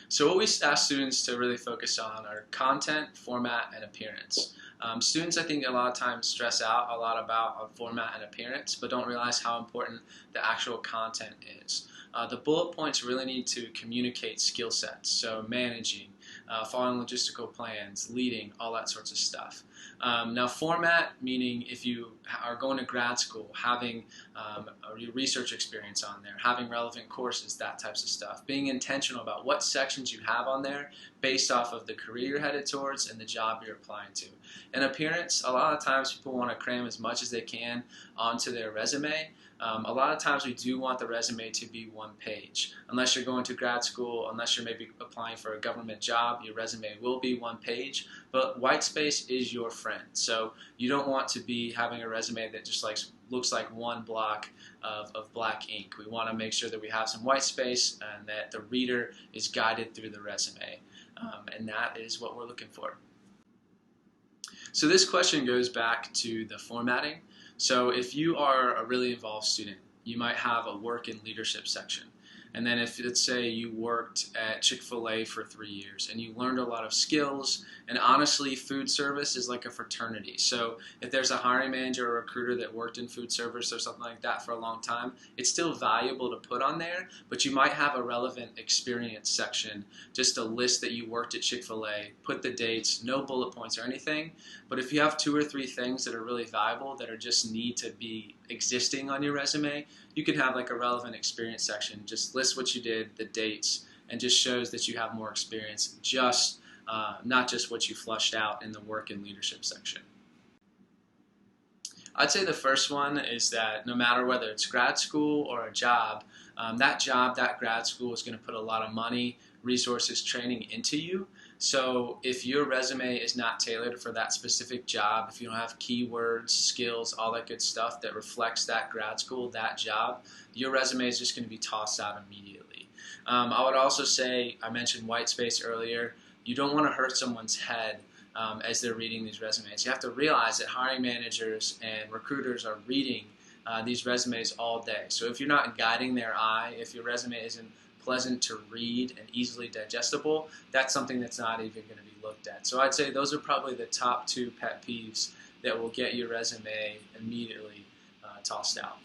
So what we ask students to really focus on are content, format, and appearance. Students, I think, a lot of times stress out a lot about format and appearance, but don't realize how important the actual content is. The bullet points really need to communicate skill sets, so managing, following logistical plans, leading, all that sorts of stuff. Now, format, meaning if you are going to grad school, having a research experience on there, having relevant courses, that types of stuff. Being intentional about what sections you have on there based off of the career you're headed towards and the job you're applying to. And appearance, a lot of times people want to cram as much as they can onto their resume. A lot of times we do want the resume to be one page. Unless you're going to grad school, unless you're maybe applying for a government job, your resume will be one page, but white space is your friend. So you don't want to be having a resume that just looks like one block of black ink. We want to make sure that we have some white space and that the reader is guided through the resume. And that is what we're looking for. So this question goes back to the formatting. So if you are a really involved student, you might have a work and leadership section. And then if, let's say, you worked at Chick-fil-A for 3 years and you learned a lot of skills, and honestly, food service is like a fraternity. So if there's a hiring manager or recruiter that worked in food service or something like that for a long time, it's still valuable to put on there, but you might have a relevant experience section, just a list that you worked at Chick-fil-A, put the dates, no bullet points or anything. But if you have 2 or 3 things that are really valuable that are just need to be existing on your resume, you can have like a relevant experience section. Just list what you did, the dates, and just shows that you have more experience, not just what you flushed out in the work and leadership section. I'd say the first one is that no matter whether it's grad school or a job, that grad school is going to put a lot of money, resources, training into you. So if your resume is not tailored for that specific job, if you don't have keywords, skills, all that good stuff that reflects that grad school, that job, your resume is just going to be tossed out immediately. I would also say, I mentioned white space earlier, you don't want to hurt someone's head as they're reading these resumes. You have to realize that hiring managers and recruiters are reading these resumes all day. So if you're not guiding their eye, if your resume isn't pleasant to read and easily digestible, that's something that's not even going to be looked at. So I'd say those are probably the top 2 pet peeves that will get your resume immediately tossed out.